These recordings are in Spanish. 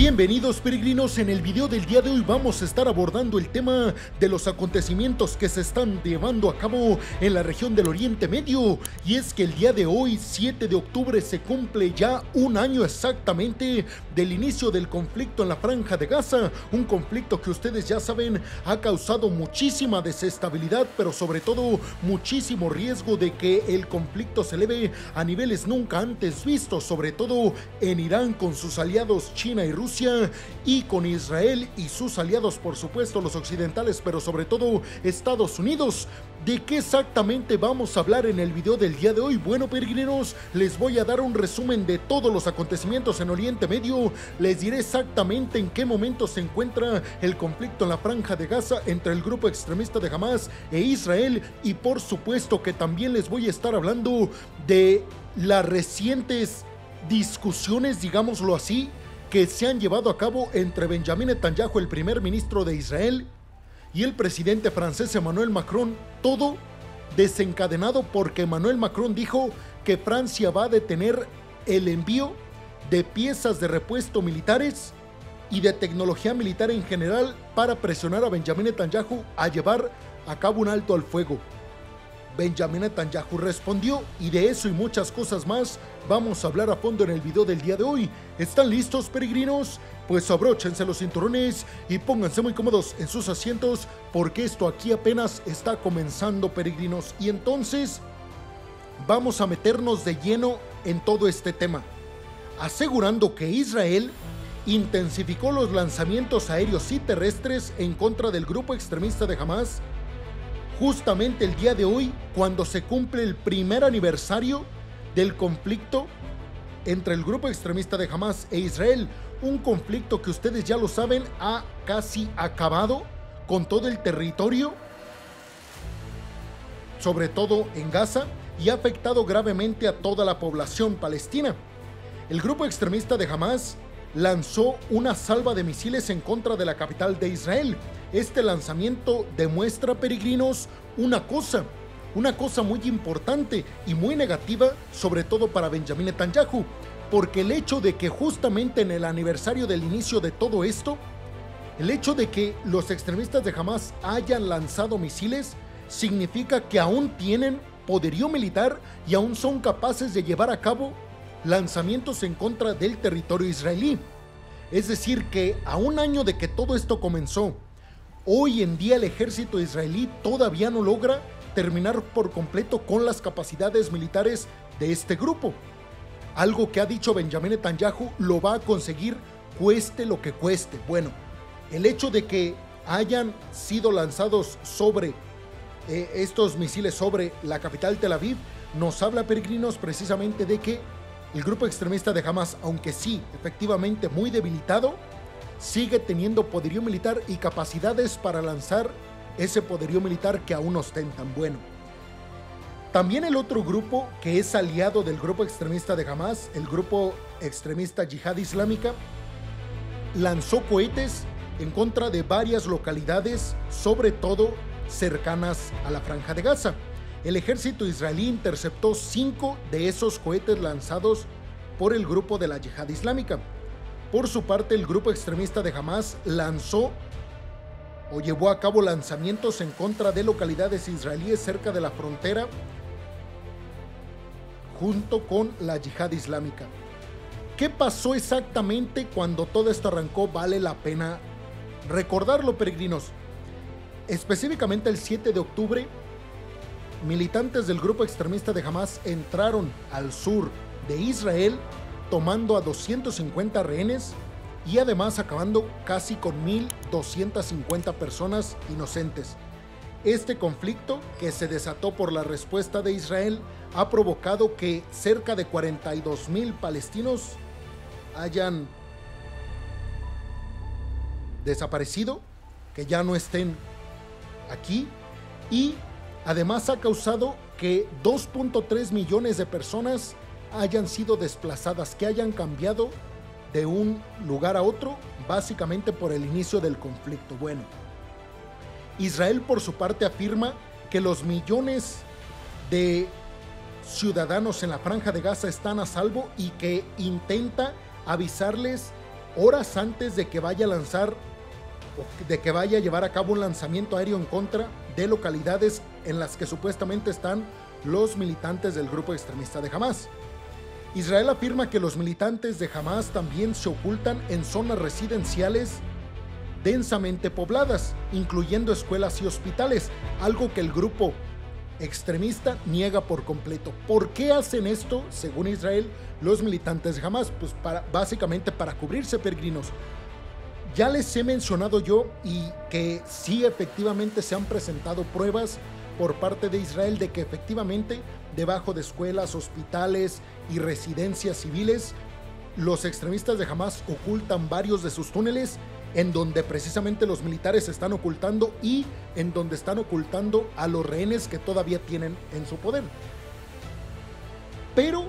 Bienvenidos peregrinos, en el video del día de hoy vamos a estar abordando el tema de los acontecimientos que se están llevando a cabo en la región del Oriente Medio. Y es que el día de hoy, 7 de octubre, se cumple ya un año exactamente del inicio del conflicto en la Franja de Gaza. Un conflicto que ustedes ya saben ha causado muchísima desestabilidad, pero sobre todo muchísimo riesgo de que el conflicto se eleve a niveles nunca antes vistos, sobre todo en Irán con sus aliados China y Rusia, y con Israel y sus aliados, por supuesto los occidentales, pero sobre todo Estados Unidos. ¿De qué exactamente vamos a hablar en el video del día de hoy? Bueno peregrinos, les voy a dar un resumen de todos los acontecimientos en Oriente Medio. Les diré exactamente en qué momento se encuentra el conflicto en la Franja de Gaza entre el grupo extremista de Hamas e Israel, y por supuesto que también les voy a estar hablando de las recientes discusiones, digámoslo así, que se han llevado a cabo entre Benjamin Netanyahu, el primer ministro de Israel, y el presidente francés Emmanuel Macron. Todo desencadenado porque Emmanuel Macron dijo que Francia va a detener el envío de piezas de repuesto militares y de tecnología militar en general para presionar a Benjamin Netanyahu a llevar a cabo un alto al fuego. Benjamin Netanyahu respondió, y de eso y muchas cosas más vamos a hablar a fondo en el video del día de hoy. ¿Están listos peregrinos? Pues abróchense los cinturones y pónganse muy cómodos en sus asientos, porque esto aquí apenas está comenzando peregrinos. Y entonces vamos a meternos de lleno en todo este tema, asegurando que Israel intensificó los lanzamientos aéreos y terrestres en contra del grupo extremista de Hamas justamente el día de hoy, cuando se cumple el primer aniversario del conflicto entre el grupo extremista de Hamas e Israel. Un conflicto que ustedes ya lo saben, ha casi acabado con todo el territorio, sobre todo en Gaza, y ha afectado gravemente a toda la población palestina. El grupo extremista de Hamas lanzó una salva de misiles en contra de la capital de Israel. Este lanzamiento demuestra, peregrinos, una cosa muy importante y muy negativa, sobre todo para Benjamin Netanyahu, porque el hecho de que justamente en el aniversario del inicio de todo esto, el hecho de que los extremistas de Hamas hayan lanzado misiles, significa que aún tienen poderío militar y aún son capaces de llevar a cabo lanzamientos en contra del territorio israelí. Es decir, que a un año de que todo esto comenzó, hoy en día el ejército israelí todavía no logra terminar por completo con las capacidades militares de este grupo. Algo que ha dicho Benjamin Netanyahu lo va a conseguir cueste lo que cueste. Bueno, el hecho de que hayan sido lanzados sobre estos misiles sobre la capital Tel Aviv nos habla, peregrinos, precisamente de que el grupo extremista de Hamas, aunque sí, efectivamente muy debilitado, sigue teniendo poderío militar y capacidades para lanzar ese poderío militar que aún ostentan. Bueno, también el otro grupo que es aliado del grupo extremista de Hamas, el grupo extremista Yihad Islámica, lanzó cohetes en contra de varias localidades, sobre todo cercanas a la Franja de Gaza. El ejército israelí interceptó 5 de esos cohetes lanzados por el grupo de la Yihad Islámica. Por su parte, el grupo extremista de Hamas lanzó o llevó a cabo lanzamientos en contra de localidades israelíes cerca de la frontera junto con la Yihad Islámica. ¿Qué pasó exactamente cuando todo esto arrancó? Vale la pena recordarlo, peregrinos. Específicamente el 7 de octubre, militantes del grupo extremista de Hamas entraron al sur de Israel, tomando a 250 rehenes y además acabando casi con 1.250 personas inocentes. Este conflicto, que se desató por la respuesta de Israel, ha provocado que cerca de 42,000 palestinos hayan desaparecido, que ya no estén aquí, y además ha causado que 2.3 millones de personas hayan sido desplazadas, que hayan cambiado de un lugar a otro, básicamente por el inicio del conflicto. Bueno, Israel por su parte afirma que los millones de ciudadanos en la Franja de Gaza están a salvo y que intenta avisarles horas antes de que vaya a lanzar o de que vaya a llevar a cabo un lanzamiento aéreo en contra de localidades en las que supuestamente están los militantes del grupo extremista de Hamas. Israel afirma que los militantes de Hamas también se ocultan en zonas residenciales densamente pobladas, incluyendo escuelas y hospitales, algo que el grupo extremista niega por completo. ¿Por qué hacen esto, según Israel, los militantes de Hamas? Pues básicamente para cubrirse, peregrinos. Ya les he mencionado yo y que sí, efectivamente se han presentado pruebas por parte de Israel de que efectivamente debajo de escuelas, hospitales y residencias civiles, los extremistas de Hamas ocultan varios de sus túneles en donde precisamente los militares se están ocultando y en donde están ocultando a los rehenes que todavía tienen en su poder. Pero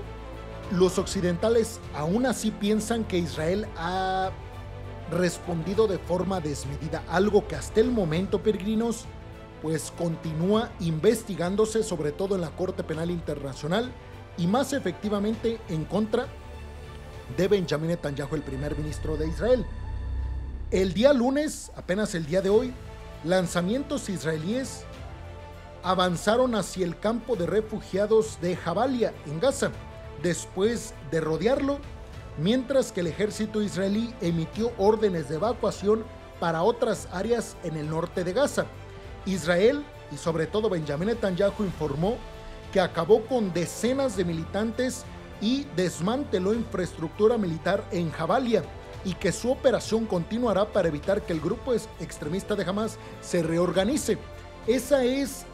los occidentales aún así piensan que Israel ha respondido de forma desmedida, algo que hasta el momento, peregrinos, pues continúa investigándose, sobre todo en la Corte Penal Internacional y más efectivamente en contra de Benjamín Netanyahu, el primer ministro de Israel. El día lunes, apenas el día de hoy, lanzamientos israelíes avanzaron hacia el campo de refugiados de Jabalia, en Gaza, después de rodearlo, mientras que el ejército israelí emitió órdenes de evacuación para otras áreas en el norte de Gaza. Israel, y sobre todo Benjamín Netanyahu, informó que acabó con decenas de militantes y desmanteló infraestructura militar en Jabalia, y que su operación continuará para evitar que el grupo extremista de Hamas se reorganice. Esa es,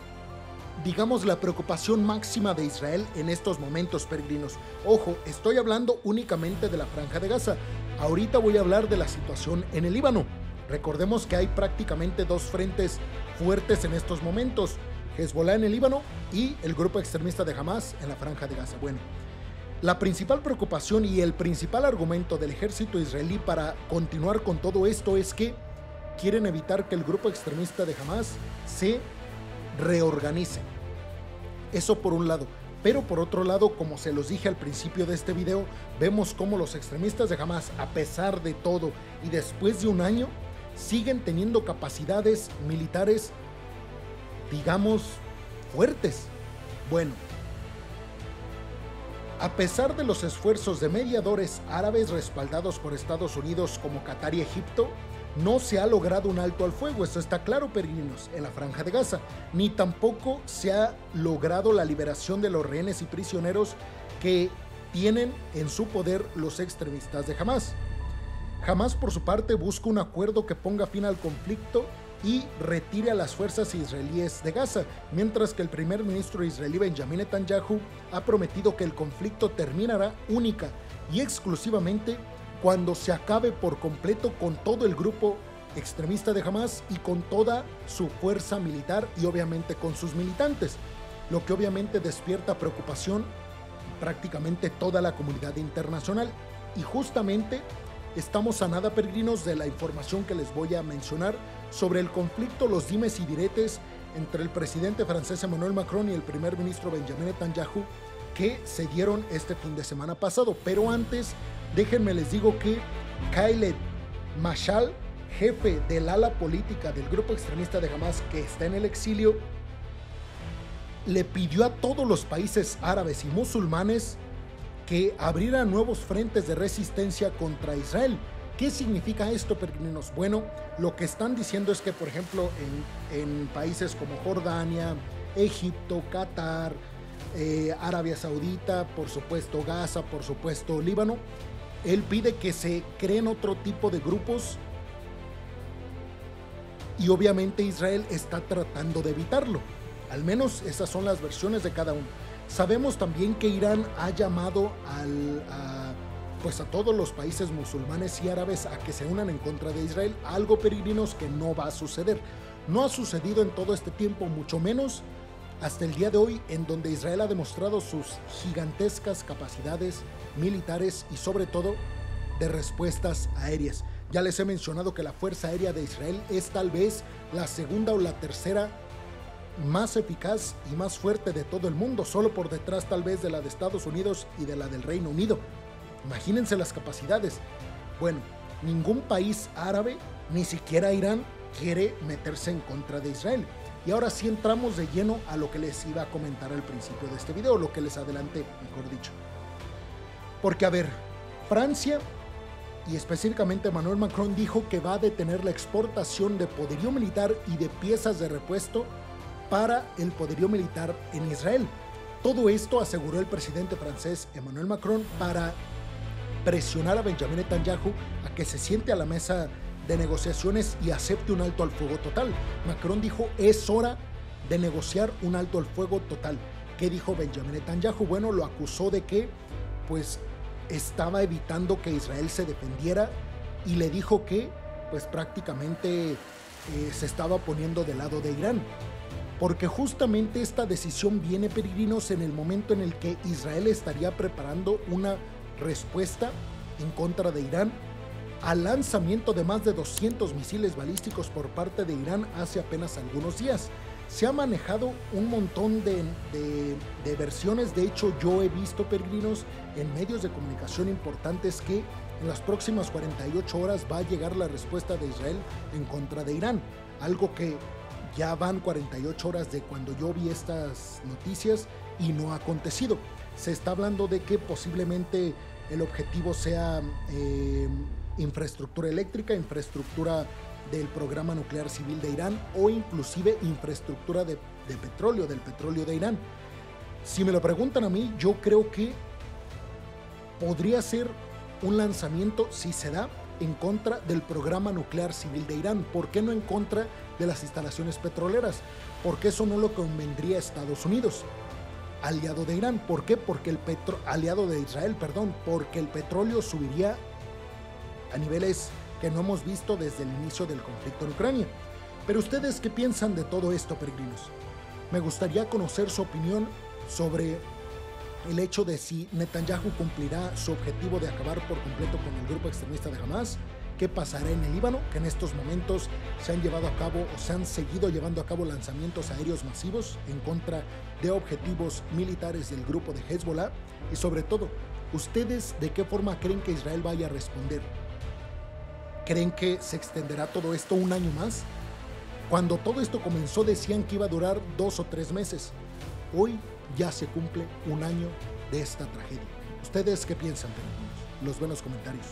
digamos, la preocupación máxima de Israel en estos momentos, peregrinos. Ojo, estoy hablando únicamente de la Franja de Gaza. Ahorita voy a hablar de la situación en el Líbano. Recordemos que hay prácticamente dos frentes fuertes en estos momentos: Hezbollah en el Líbano y el grupo extremista de Hamas en la Franja de Gaza. Bueno, la principal preocupación y el principal argumento del ejército israelí para continuar con todo esto es que quieren evitar que el grupo extremista de Hamas se reorganice. Eso por un lado. Pero por otro lado, como se los dije al principio de este video, vemos cómo los extremistas de Hamas, a pesar de todo y después de un año, siguen teniendo capacidades militares, digamos, fuertes. Bueno, a pesar de los esfuerzos de mediadores árabes respaldados por Estados Unidos como Qatar y Egipto, no se ha logrado un alto al fuego, esto está claro, peregrinos, en la Franja de Gaza, ni tampoco se ha logrado la liberación de los rehenes y prisioneros que tienen en su poder los extremistas de Hamas. Hamas, por su parte, busca un acuerdo que ponga fin al conflicto y retire a las fuerzas israelíes de Gaza, mientras que el primer ministro israelí Benjamín Netanyahu ha prometido que el conflicto terminará única y exclusivamente cuando se acabe por completo con todo el grupo extremista de Hamas y con toda su fuerza militar y obviamente con sus militantes, lo que obviamente despierta preocupación en prácticamente toda la comunidad internacional. Y justamente estamos a nada, peregrinos, de la información que les voy a mencionar sobre el conflicto, los dimes y diretes entre el presidente francés Emmanuel Macron y el primer ministro Benjamín Netanyahu, que se dieron este fin de semana pasado. Pero antes, déjenme les digo que Khaled Mashal, jefe del ala política del grupo extremista de Hamas que está en el exilio, le pidió a todos los países árabes y musulmanes que abrieran nuevos frentes de resistencia contra Israel. ¿Qué significa esto, peregrinos? Bueno, lo que están diciendo es que, por ejemplo, en países como Jordania, Egipto, Qatar, Arabia Saudita, por supuesto Gaza, por supuesto Líbano, él pide que se creen otro tipo de grupos y obviamente Israel está tratando de evitarlo. Al menos esas son las versiones de cada uno. Sabemos también que Irán ha llamado a todos los países musulmanes y árabes a que se unan en contra de Israel, algo, peregrinos, que no va a suceder. No ha sucedido en todo este tiempo, mucho menos hasta el día de hoy, en donde Israel ha demostrado sus gigantescas capacidades militares y sobre todo de respuestas aéreas. Ya les he mencionado que la Fuerza Aérea de Israel es tal vez la segunda o la tercera más eficaz y más fuerte de todo el mundo, solo por detrás tal vez de la de Estados Unidos y de la del Reino Unido. Imagínense las capacidades. Bueno, ningún país árabe, ni siquiera Irán, quiere meterse en contra de Israel. Y ahora sí entramos de lleno a lo que les iba a comentar al principio de este video, lo que les adelanté, mejor dicho. Porque a ver, Francia y específicamente Emmanuel Macron dijo que va a detener la exportación de poderío militar y de piezas de repuesto para el poderío militar en Israel. Todo esto aseguró el presidente francés Emmanuel Macron para presionar a Benjamin Netanyahu a que se siente a la mesa de negociaciones y acepte un alto al fuego total. Macron dijo, es hora de negociar un alto al fuego total. ¿Qué dijo Benjamin Netanyahu? Bueno, lo acusó de que pues estaba evitando que Israel se defendiera y le dijo que pues prácticamente se estaba poniendo del lado de Irán. Porque justamente esta decisión viene, peregrinos, en el momento en el que Israel estaría preparando una respuesta en contra de Irán al lanzamiento de más de 200 misiles balísticos por parte de Irán hace apenas algunos días. Se ha manejado un montón de versiones. De hecho, yo he visto, peregrinos, en medios de comunicación importantes que en las próximas 48 horas va a llegar la respuesta de Israel en contra de Irán. Algo que ya van 48 horas de cuando yo vi estas noticias y no ha acontecido. Se está hablando de que posiblemente el objetivo sea infraestructura eléctrica, infraestructura del programa nuclear civil de Irán o inclusive infraestructura de petróleo, del petróleo de Irán. Si me lo preguntan a mí, yo creo que podría ser un lanzamiento, si se da, en contra del programa nuclear civil de Irán. ¿Por qué no en contra de las instalaciones petroleras? Porque eso no lo convendría a Estados Unidos, aliado de Irán. ¿Por qué? Porque aliado de Israel, perdón, porque el petróleo subiría a niveles que no hemos visto desde el inicio del conflicto en Ucrania. Pero ustedes, ¿qué piensan de todo esto, peregrinos? Me gustaría conocer su opinión sobre el hecho de si Netanyahu cumplirá su objetivo de acabar por completo con el grupo extremista de Hamas. ¿Qué pasará en el Líbano? Que en estos momentos se han llevado a cabo o se han seguido llevando a cabo lanzamientos aéreos masivos en contra de objetivos militares del grupo de Hezbollah. Y sobre todo, ¿ustedes de qué forma creen que Israel vaya a responder? ¿Creen que se extenderá todo esto un año más? Cuando todo esto comenzó decían que iba a durar 2 o 3 meses. Hoy ya se cumple un año de esta tragedia. ¿Ustedes qué piensan, peregrinos? Los ven en los comentarios.